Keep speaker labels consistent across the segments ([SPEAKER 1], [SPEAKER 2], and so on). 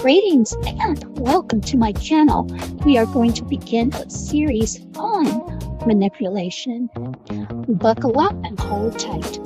[SPEAKER 1] Greetings and welcome to my channel. We are going to begin a series on manipulation. Buckle up and hold tight.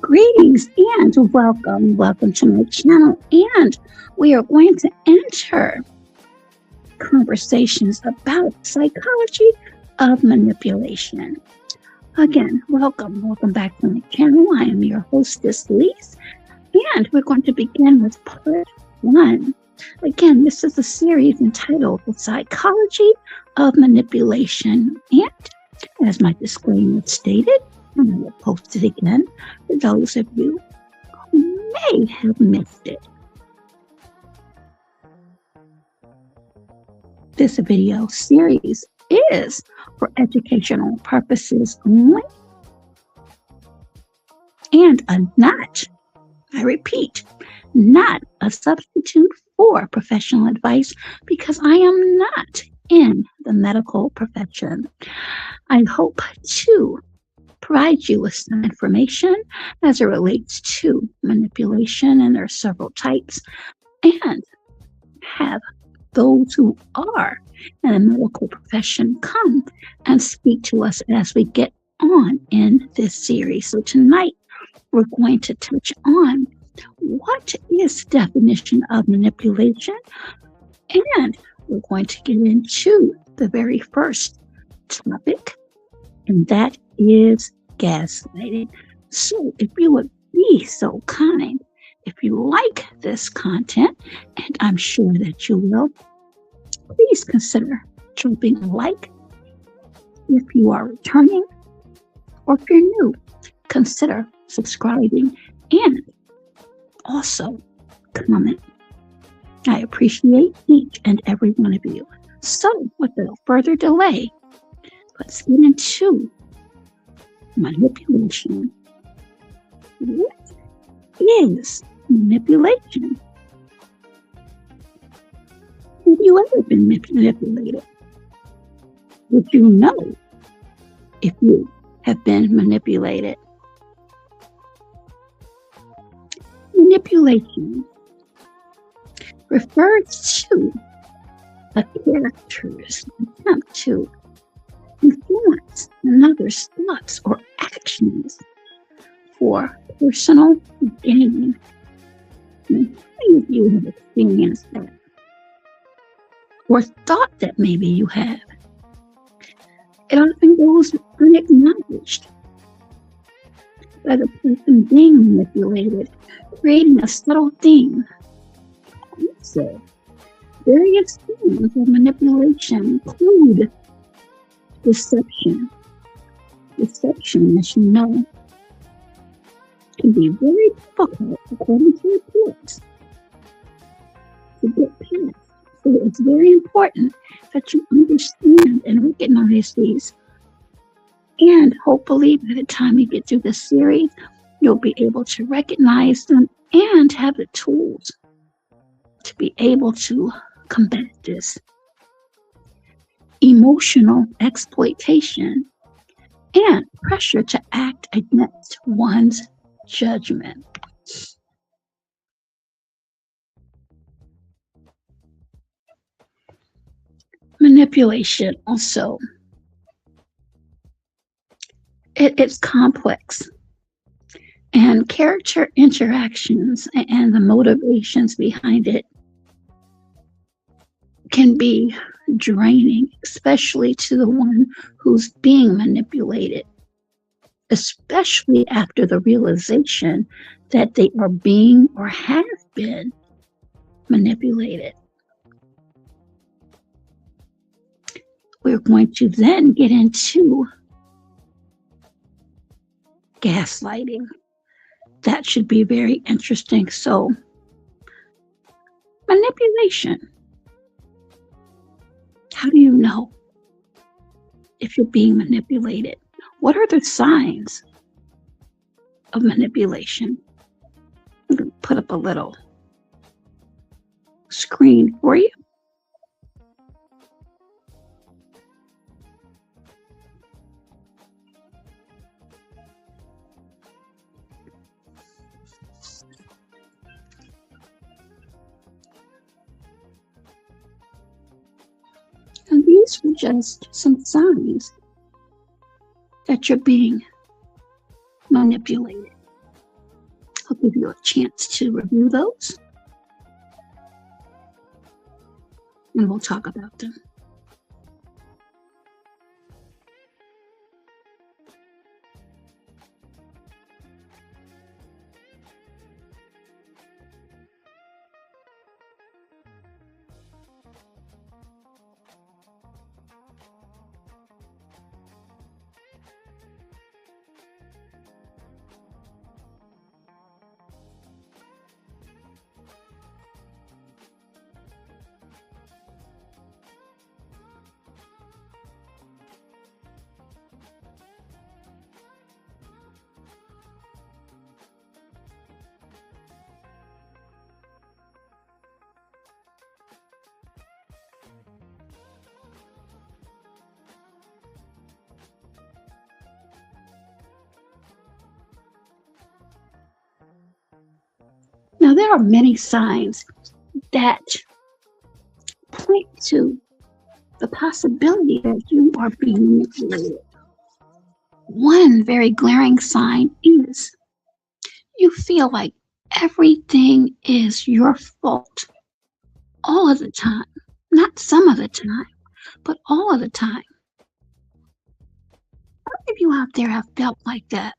[SPEAKER 1] Greetings and welcome to my channel, and we are going to enter conversations about psychology of manipulation. Again, welcome back to my channel. I am your hostess, Lise, and we're going to begin with part 1. Again, this is a series entitled The Psychology of Manipulation, and as my disclaimer stated, and I will post it again for those of you who may have missed it. This video series is for educational purposes only and I repeat, not a substitute for professional advice, because I am not in the medical profession. I hope to provide you with some information as it relates to manipulation, and there are several types, and have those who are in the medical profession come and speak to us as we get on in this series. So tonight we're going to touch on what is the definition of manipulation, and we're going to get into the very first topic, and that is gaslighting. So if you would be so kind, if you like this content, and I'm sure that you will, please consider dropping a like. If you are returning, or if you're new, consider subscribing and also comment. I appreciate each and every one of you. So without further delay, let's get into manipulation. What is manipulation? Have you ever been manipulated? Would you know if you have been manipulated? Manipulation refers to a character's attempt to influence another's thoughts or actions for personal gain. Many of you have experienced that, or thought that maybe you have. It often goes unacknowledged by the person being manipulated, creating a subtle theme. Also, various forms of manipulation include deception. Deception, as you know, can be very difficult, according to reports, to get past. So it's very important that you understand and recognize these. And hopefully by the time you get through this series, you'll be able to recognize them and have the tools to be able to combat this. Emotional exploitation and pressure to act against one's judgment. Manipulation also It's complex. And character interactions and the motivations behind it can be draining, especially to the one who's being manipulated, especially after the realization that they are being or have been manipulated. We're going to then get into gaslighting. That should be very interesting. So, manipulation. How do you know if you're being manipulated? What are the signs of manipulation? I'm going to put up a little screen for you. And these are just some signs that you're being manipulated. I'll give you a chance to review those, and we'll talk about them. Now, there are many signs that point to the possibility that you are being manipulated. One very glaring sign is you feel like everything is your fault all of the time. Not some of the time, but all of the time. How many of you out there have felt like that?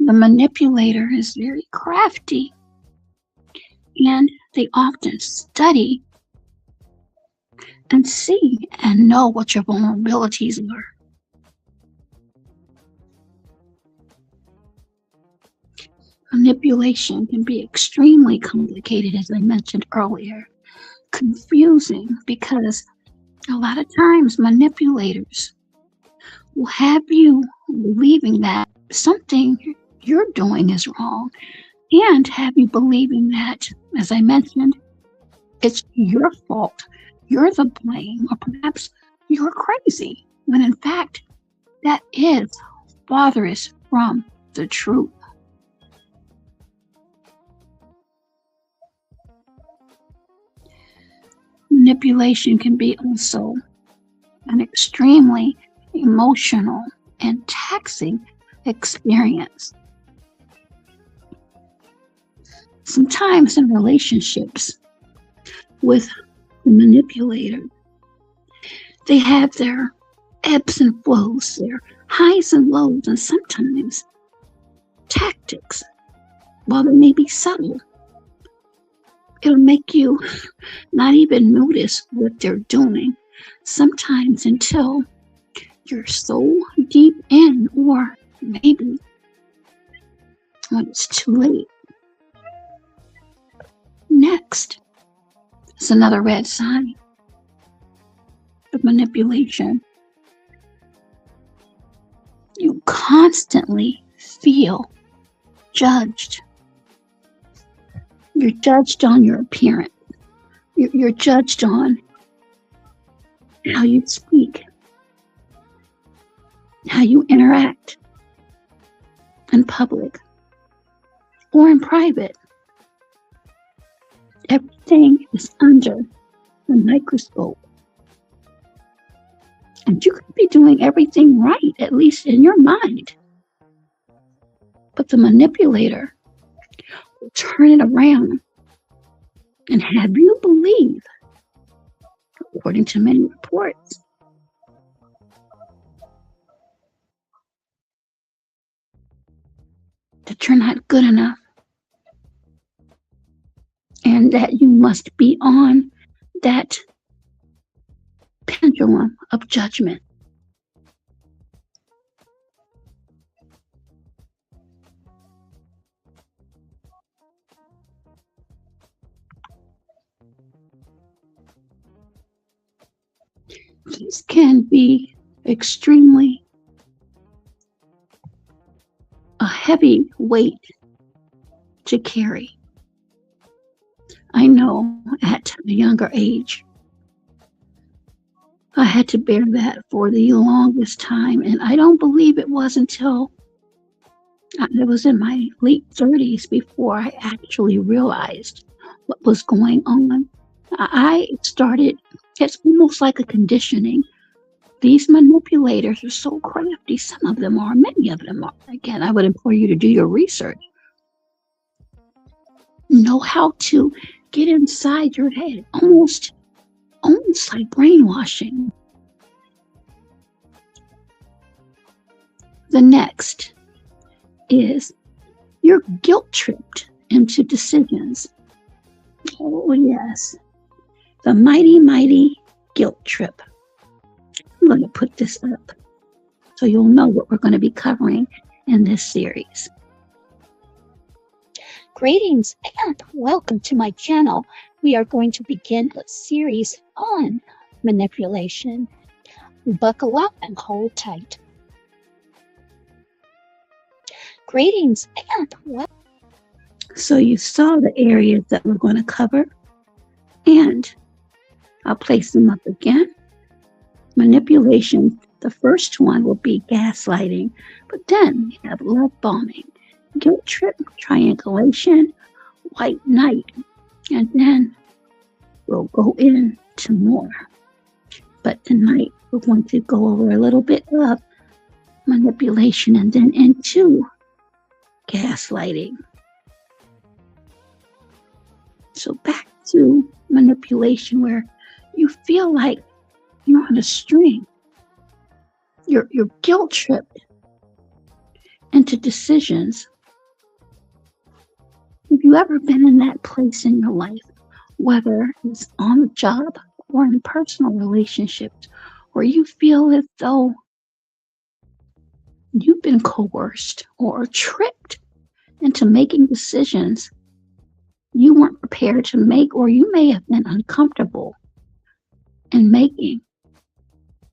[SPEAKER 1] The manipulator is very crafty, and they often study and see and know what your vulnerabilities are. Manipulation can be extremely complicated, as I mentioned earlier, confusing, because a lot of times manipulators will have you believing that something you're doing is wrong, and have you believing that, as I mentioned, it's your fault, you're the blame, or perhaps you're crazy, when in fact that is farthest from the truth. Manipulation can be also an extremely emotional and taxing experience. Sometimes in relationships with the manipulator, they have their ebbs and flows, their highs and lows, and sometimes tactics, while they may be subtle, it'll make you not even notice what they're doing, sometimes until you're so deep in, or maybe when it's too late. Next is another red sign of manipulation. You constantly feel judged. You're judged on your appearance. You're judged on how you speak, how you interact in public or in private. Everything is under the microscope. And you could be doing everything right, at least in your mind. But the manipulator will turn it around and have you believe, according to many reports, that you're not good enough and that you must be on that pendulum of judgment. These can be extremely a heavy weight to carry. I know at a younger age, I had to bear that for the longest time, and I don't believe it was until it was in my late 30s before I actually realized what was going on. I started, it's almost like a conditioning. These manipulators are so crafty. Some of them are, many of them are. Again, I would implore you to do your research. Know how to get inside your head, almost like brainwashing. The next is you're guilt tripped into decisions. Oh yes, the mighty, mighty guilt trip. I'm going to put this up so you'll know what we're going to be covering in this series. Greetings and welcome to my channel. We are going to begin a series on manipulation. Buckle up and hold tight. Greetings and welcome. So you saw the areas that we're going to cover, and I'll place them up again. Manipulation, the first one will be gaslighting, but then we have love bombing, guilt trip, triangulation, white knight, and then we'll go into more. But tonight we're going to go over a little bit of manipulation and then into gaslighting. So back to manipulation, where you feel like you're on a string. You're guilt tripped into decisions. Have you ever been in that place in your life, whether it's on the job or in personal relationships, where you feel as though you've been coerced or tricked into making decisions you weren't prepared to make, or you may have been uncomfortable in making,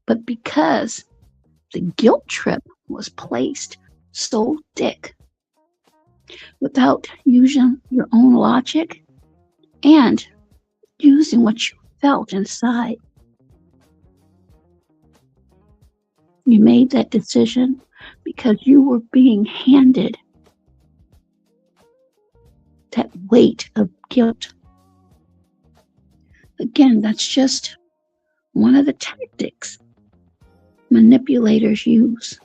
[SPEAKER 1] but because the guilt trip was placed so thick, without using your own logic and using what you felt inside, you made that decision because you were being handed that weight of guilt. Again, that's just one of the tactics manipulators use.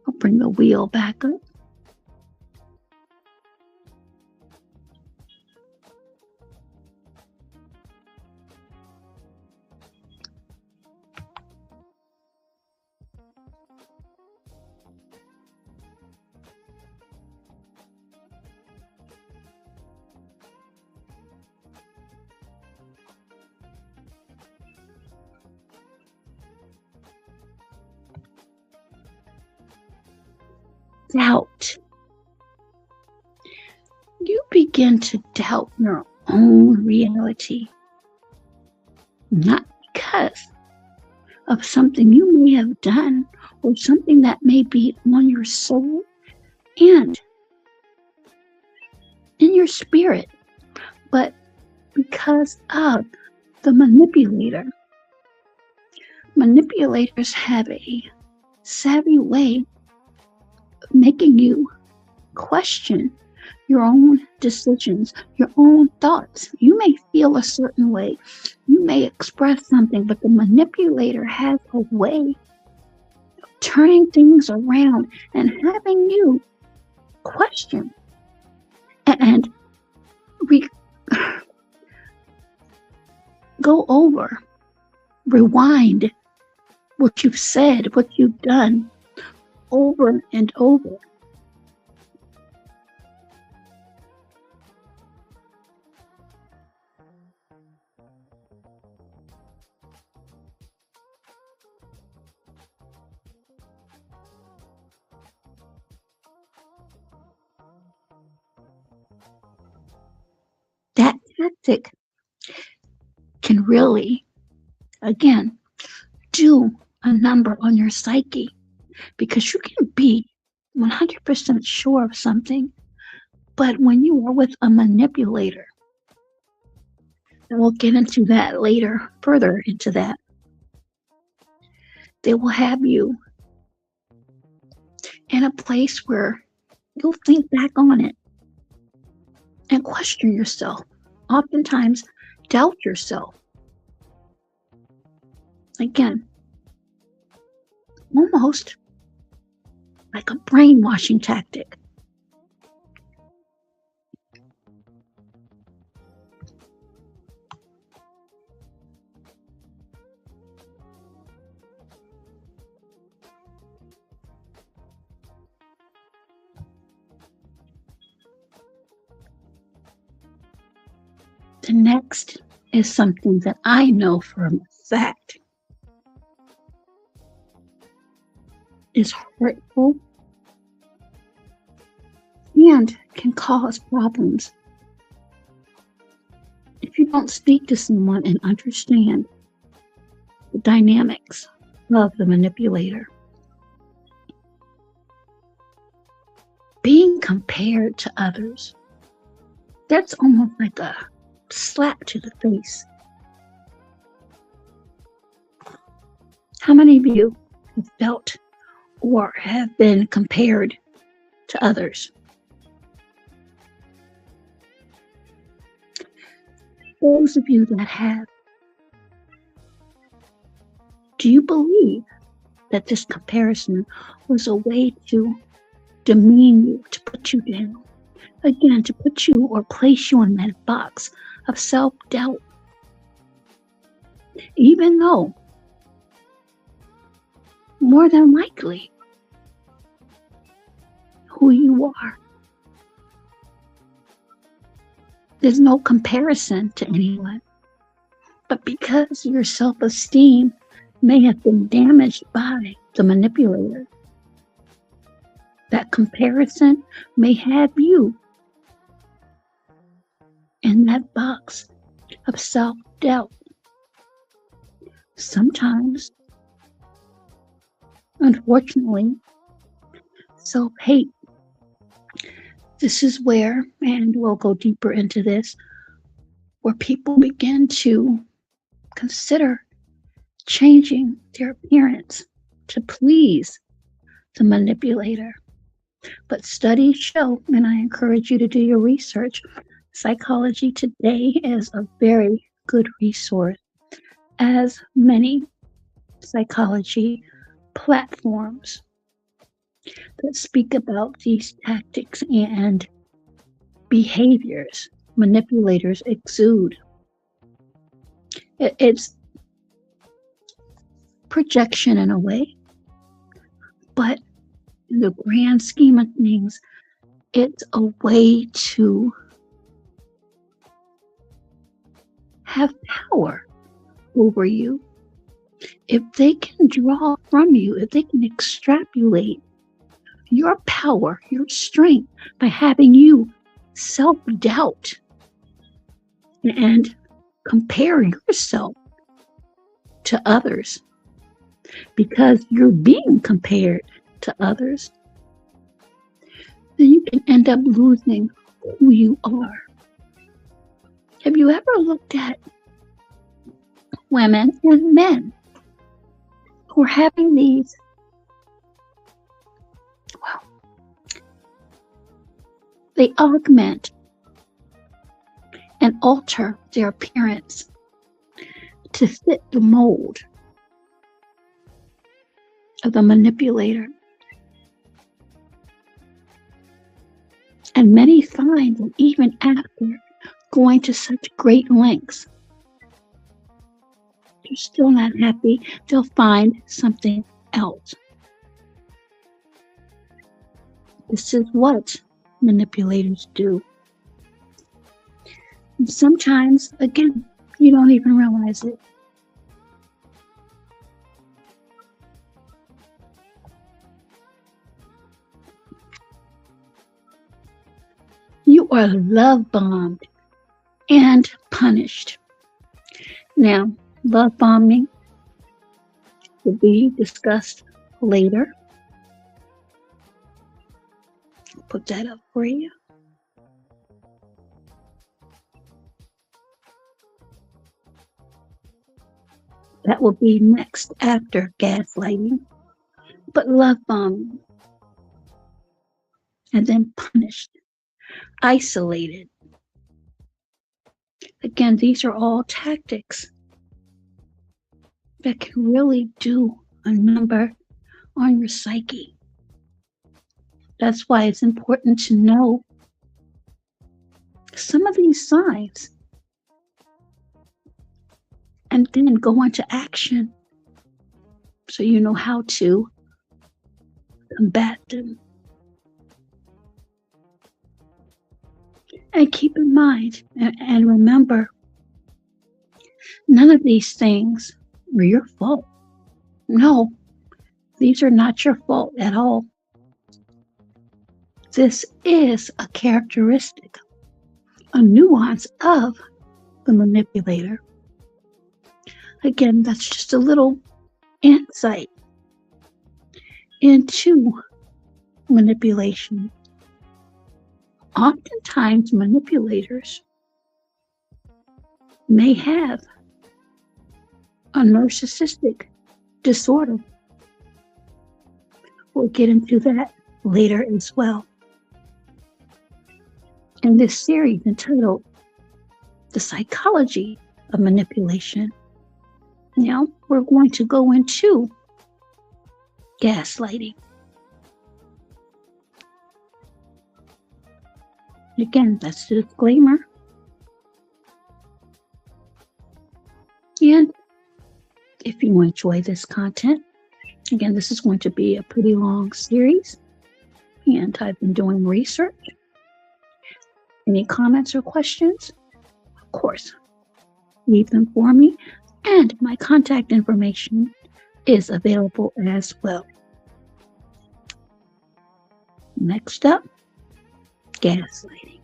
[SPEAKER 1] I'll bring the wheel back up. Doubt. You begin to doubt your own reality, not because of something you may have done or something that may be on your soul and in your spirit, but because of the manipulator. Manipulators have a savvy way of making you question your own decisions, your own thoughts. You may feel a certain way. You may express something, but the manipulator has a way of turning things around and having you question and go over, rewind what you've said, what you've done over and over. That tactic can really, again, do a number on your psyche, because you can be 100% sure of something, but when you are with a manipulator, and we'll get into that later, further into that, they will have you in a place where you'll think back on it and question yourself. Oftentimes, doubt yourself. Again, almost like a brainwashing tactic. The next is something that I know for a fact is hurtful and can cause problems if you don't speak to someone and understand the dynamics of the manipulator. Being compared to others, that's almost like a slap to the face. How many of you have felt or have been compared to others? Those of you that have, do you believe that this comparison was a way to demean you, to put you down? Again, to put you or place you in that box of self-doubt, even though more than likely who you are, there's no comparison to anyone, but because your self-esteem may have been damaged by the manipulator, that comparison may have you in that box of self-doubt. Sometimes, unfortunately, self-hate. This is where, and we'll go deeper into this, where people begin to consider changing their appearance to please the manipulator. But studies show, and I encourage you to do your research, Psychology Today is a very good resource, as many psychology platforms that speak about these tactics and behaviors manipulators exude. It's projection in a way, but in the grand scheme of things, it's a way to have power over you. If they can draw from you, if they can extrapolate your power, your strength by having you self-doubt and compare yourself to others, because you're being compared to others, then you can end up losing who you are. Have you ever looked at women and men who are having these, well, They augment and alter their appearance to fit the mold of the manipulator. And many find that even after going to such great lengths, they're still not happy. They'll find something else. This is what manipulators do. And sometimes, again, you don't even realize it. You are love bombed and punished. Now, love bombing will be discussed later. I'll put that up for you. That will be next after gaslighting. But love bombing, and then punished, isolated. Again, these are all tactics that can really do a number on your psyche. That's why it's important to know some of these signs and then go into action so you know how to combat them. And keep in mind and remember, none of these things are your fault. No, these are not your fault at all. This is a characteristic, a nuance of the manipulator. Again, that's just a little insight into manipulation. Oftentimes, manipulators may have a narcissistic disorder. We'll get into that later as well. In this series entitled The Psychology of Manipulation, now we're going to go into gaslighting. Again, that's the disclaimer. And if you enjoy this content, again, this is going to be a pretty long series, and I've been doing research. Any comments or questions? Of course, leave them for me, and my contact information is available as well. Next up, gaslighting.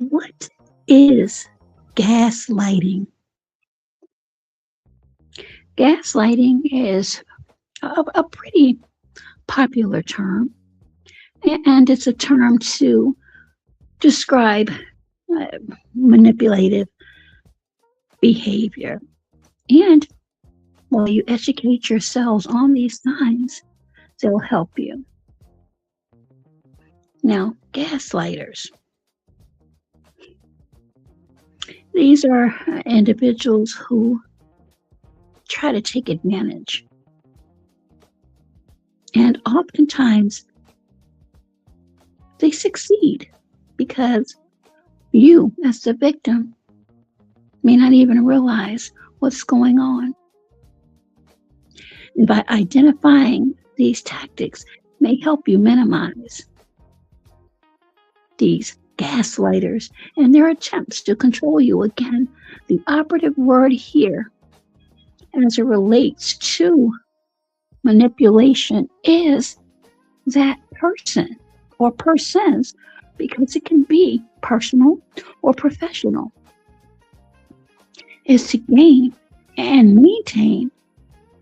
[SPEAKER 1] What is gaslighting? Gaslighting is a pretty popular term, and it's a term to describe manipulative behavior. And while you educate yourselves on these signs, they'll help you. Now, gaslighters. These are individuals who try to take advantage. And oftentimes, they succeed because you, as the victim, may not even realize what's going on. And by identifying these tactics may help you minimize these gaslighters and their attempts to control you. Again, the operative word here as it relates to manipulation is that person or persons, because it can be personal or professional, is to gain and maintain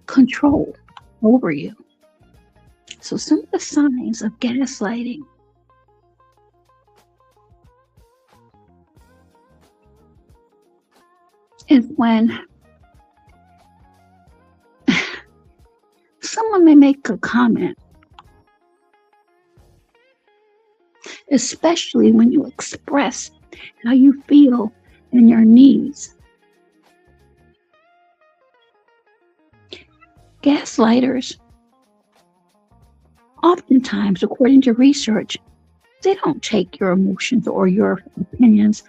[SPEAKER 1] control over you. So some of the signs of gaslighting is when someone may make a comment, especially when you express how you feel and your needs. Gaslighters, oftentimes, according to research, they don't take your emotions or your opinions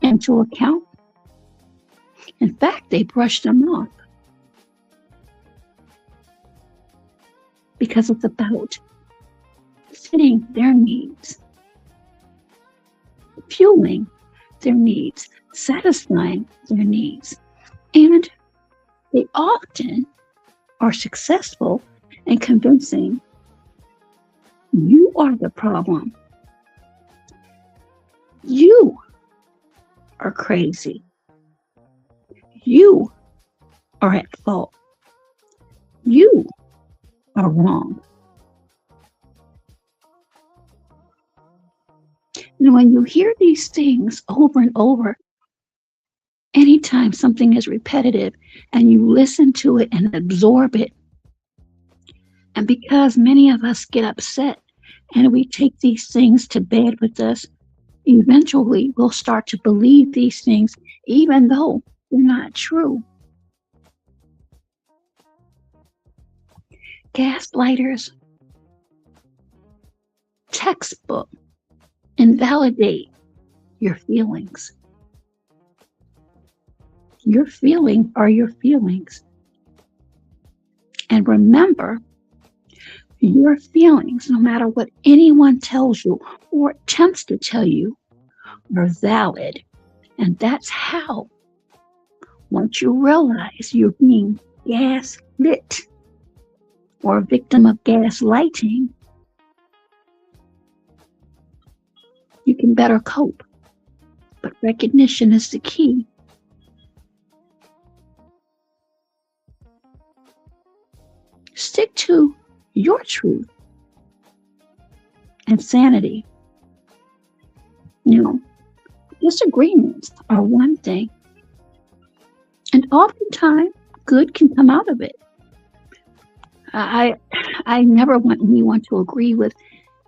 [SPEAKER 1] into account. In fact, they brush them off because it's about fitting their needs, fueling their needs, satisfying their needs. And they often are successful in convincing you are the problem. You are crazy. You are at fault. You are wrong. And when you hear these things over and over, anytime something is repetitive and you listen to it and absorb it, and because many of us get upset and we take these things to bed with us, eventually we'll start to believe these things even though they're not true. Gaslighters, textbook, invalidate your feelings. Your feelings are your feelings. And remember, your feelings, no matter what anyone tells you or attempts to tell you, are valid. And that's how, once you realize you're being gaslit or a victim of gaslighting, you can better cope. But recognition is the key. Stick to your truth and sanity. You know, disagreements are one thing, and oftentimes good can come out of it. I never want anyone to agree with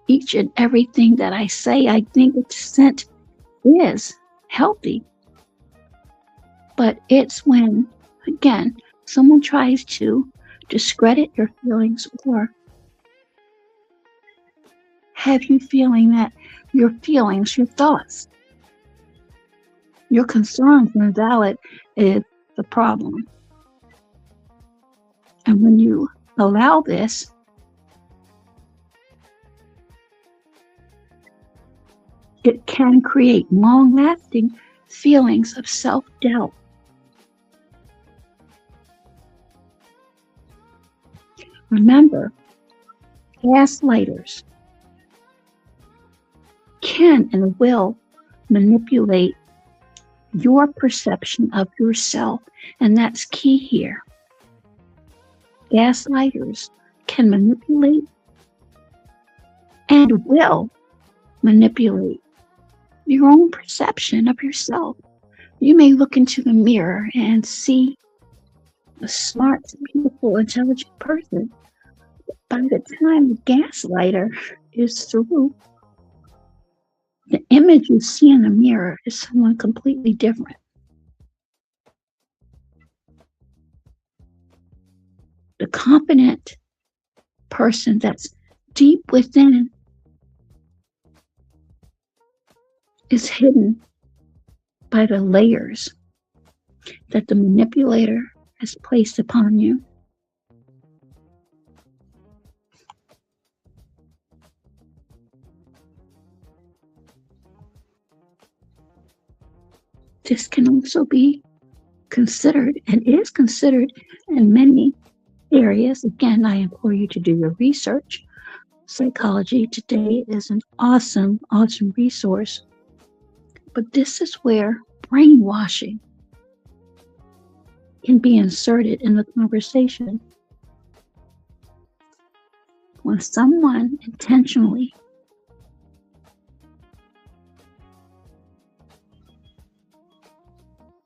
[SPEAKER 1] each and everything that I say. I think the dissent is healthy, but it's when, again, someone tries to discredit your feelings or have you feeling that your feelings, your thoughts, your concerns are invalid is the problem. And when you allow this, it can create long-lasting feelings of self-doubt. Remember, gaslighters can and will manipulate your perception of yourself, and that's key here. Gaslighters can manipulate and will manipulate your own perception of yourself. You may look into the mirror and see a smart, beautiful, intelligent person. By the time the gaslighter is through, the image you see in the mirror is someone completely different. The confident person that's deep within is hidden by the layers that the manipulator has placed upon you. This can also be considered and is considered in many areas. Again, I implore you to do your research. Psychology Today is an awesome, awesome resource. But this is where brainwashing can be inserted in the conversation. When someone intentionally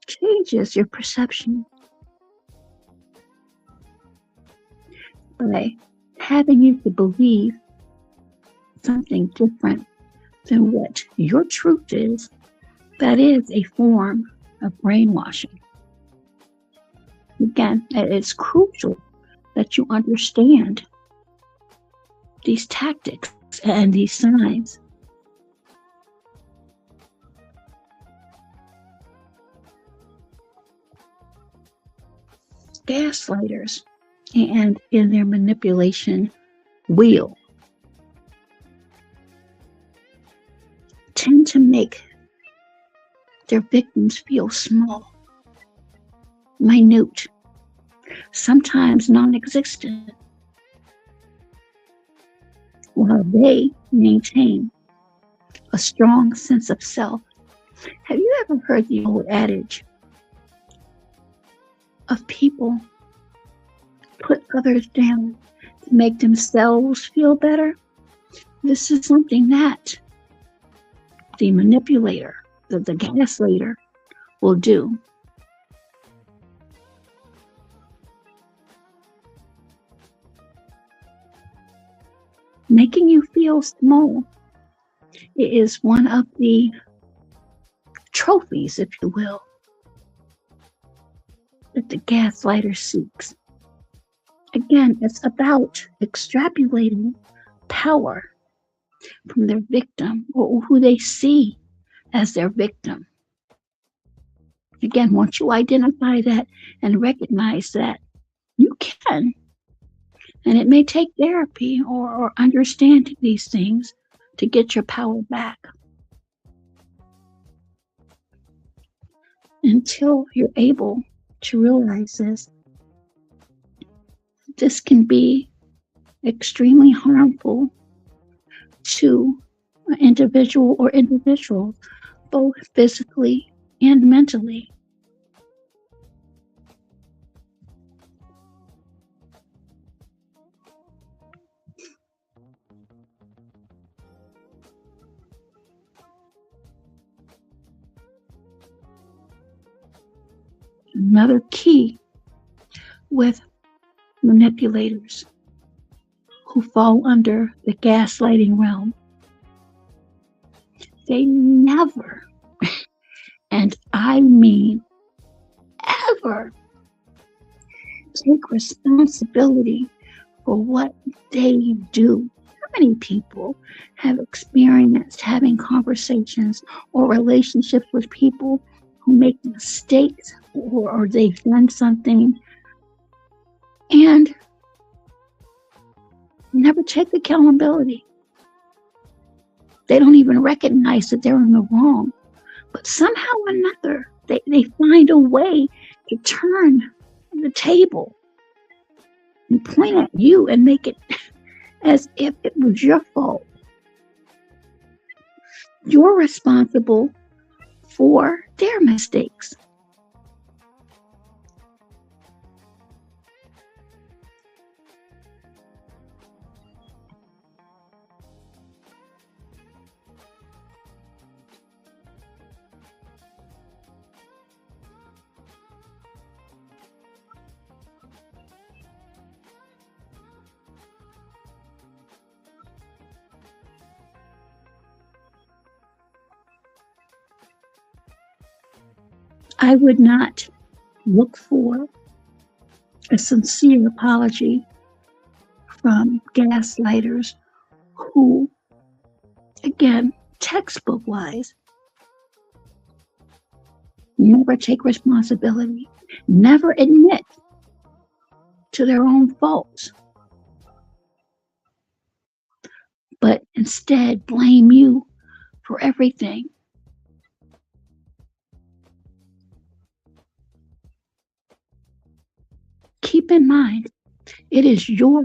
[SPEAKER 1] changes your perception by having you to believe something different than what your truth is, that is a form of brainwashing. Again, it's crucial that you understand these tactics and these signs. Gaslighters and in their manipulation wheel tend to make their victims feel small, minute, sometimes non-existent, while they maintain a strong sense of self. Have you ever heard the old adage of people put others down to make themselves feel better? This is something that the manipulator, the gaslighter, will do. Making you feel small is one of the trophies, if you will, that the gaslighter seeks. Again, it's about extrapolating power from their victim or who they see as their victim. Again, once you identify that and recognize that, you can. And it may take therapy or understanding these things to get your power back. Until you're able to realize this can be extremely harmful to an individual or individuals, both physically and mentally. Another key with manipulators who fall under the gaslighting realm, they never, and I mean ever, take responsibility for what they do. How many people have experienced having conversations or relationships with people who make mistakes or they've done something and never take accountability? They don't even recognize that they're in the wrong, but somehow or another they find a way to turn the table and point at you and make it as if it was your fault. You're responsible for their mistakes. I would not look for a sincere apology from gaslighters who, again, textbook-wise, never take responsibility, never admit to their own faults, but instead blame you for everything. Keep in mind, it is your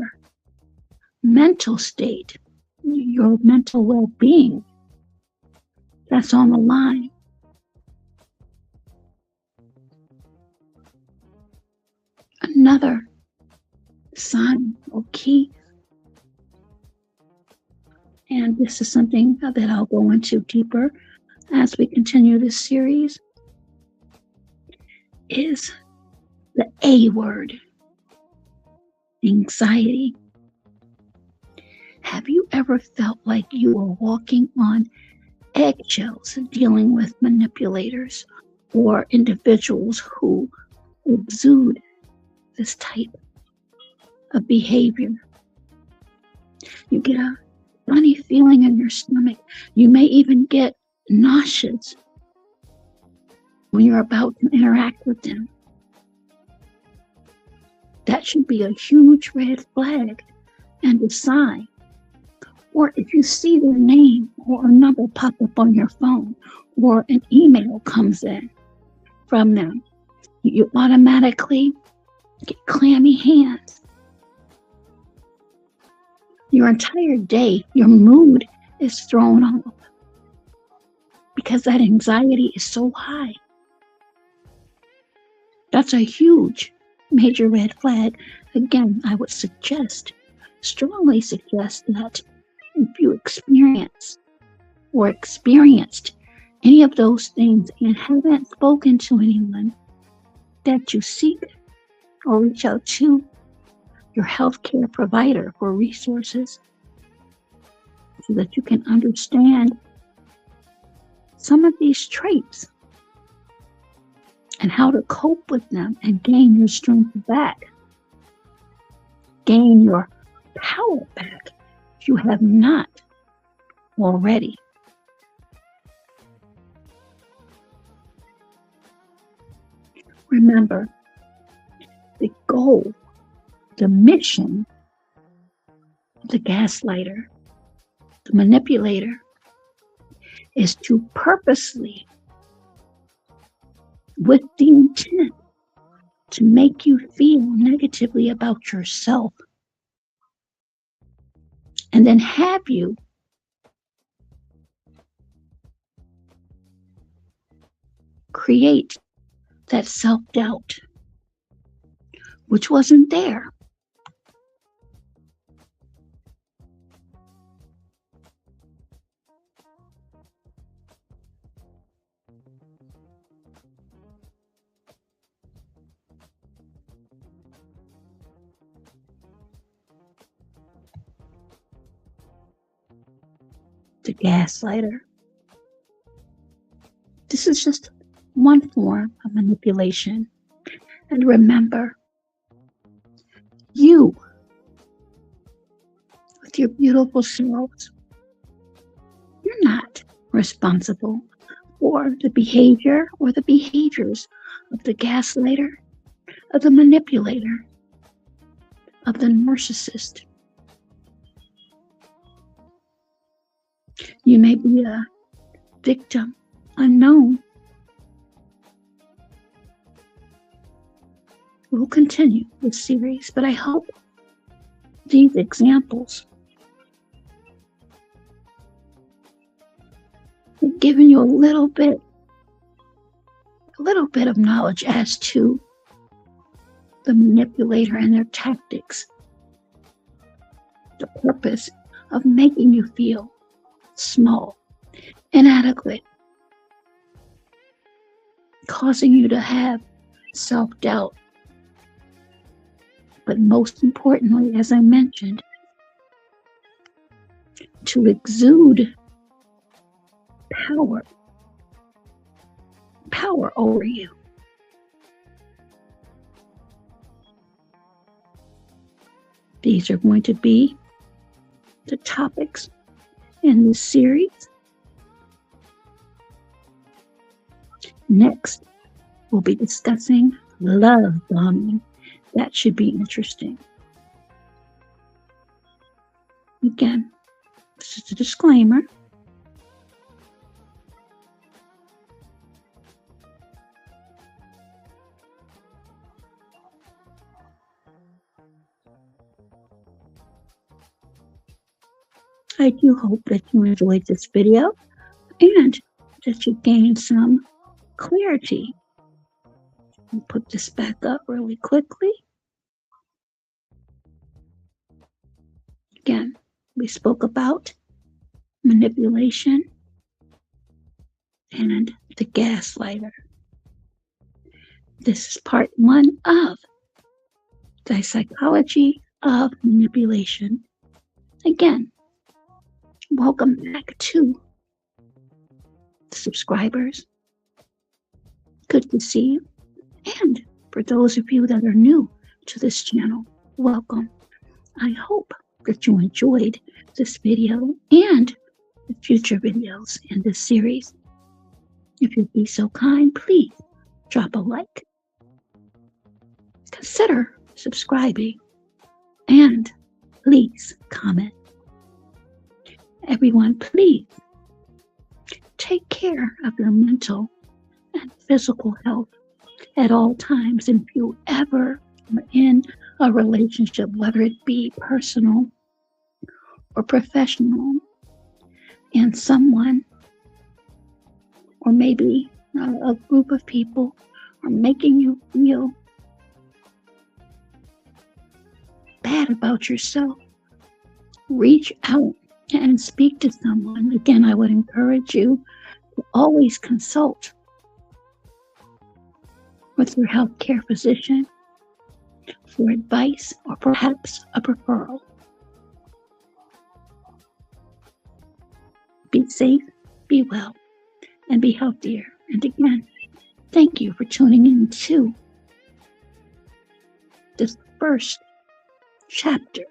[SPEAKER 1] mental state, your mental well-being that's on the line. Another sign or key, and this is something that I'll go into deeper as we continue this series, is the A word, anxiety. Have you ever felt like you were walking on eggshells dealing with manipulators or individuals who exude this type of behavior? You get a funny feeling in your stomach. You may even get nauseous when you're about to interact with them. That should be a huge red flag and a sign. Or if you see their name or a number pop up on your phone or an email comes in from them, you automatically get clammy hands. Your entire day, your mood is thrown off because that anxiety is so high. That's a huge, major red flag. Again, I would strongly suggest that if you experience or experienced any of those things and haven't spoken to anyone, that you seek or reach out to your healthcare provider for resources so that you can understand some of these traits and how to cope with them and gain your strength back, gain your power back if you have not already. Remember, the goal, the mission of the gaslighter, the manipulator, is to purposely, with the intent to make you feel negatively about yourself, and then have you create that self-doubt, which wasn't there. The gaslighter. This is just one form of manipulation. And remember, you, with your beautiful selves, you're not responsible for the behavior or the behaviors of the gaslighter, of the manipulator, of the narcissist. You may be a victim, unknown. We'll continue this series, but I hope these examples have given you a little bit of knowledge as to the manipulator and their tactics, the purpose of making you feel small, inadequate, causing you to have self-doubt. But most importantly, as I mentioned, to exude power over you. These are going to be the topics in this series. Next, we'll be discussing love bombing. That should be interesting. Again, this is a disclaimer. I do hope that you enjoyed this video and that you gained some clarity. I'll put this back up really quickly. Again, we spoke about manipulation and the gaslighter. This is part 1 of the psychology of manipulation. Again, welcome back to the subscribers. Good to see you. And for those of you that are new to this channel, welcome. I hope that you enjoyed this video and the future videos in this series. If you'd be so kind, please drop a like. Consider subscribing and please comment. Everyone, please take care of your mental and physical health at all times. And if you ever are in a relationship, whether it be personal or professional, and someone or maybe a group of people are making you feel bad about yourself, reach out and speak to someone. Again, I would encourage you to always consult with your healthcare physician for advice or perhaps a referral. Be safe, be well, and be healthier. And again, thank you for tuning in to this first chapter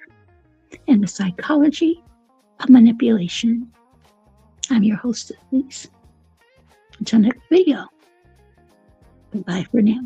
[SPEAKER 1] in the psychology of manipulation. I'm your hostess, Lise. Until next video, goodbye for now.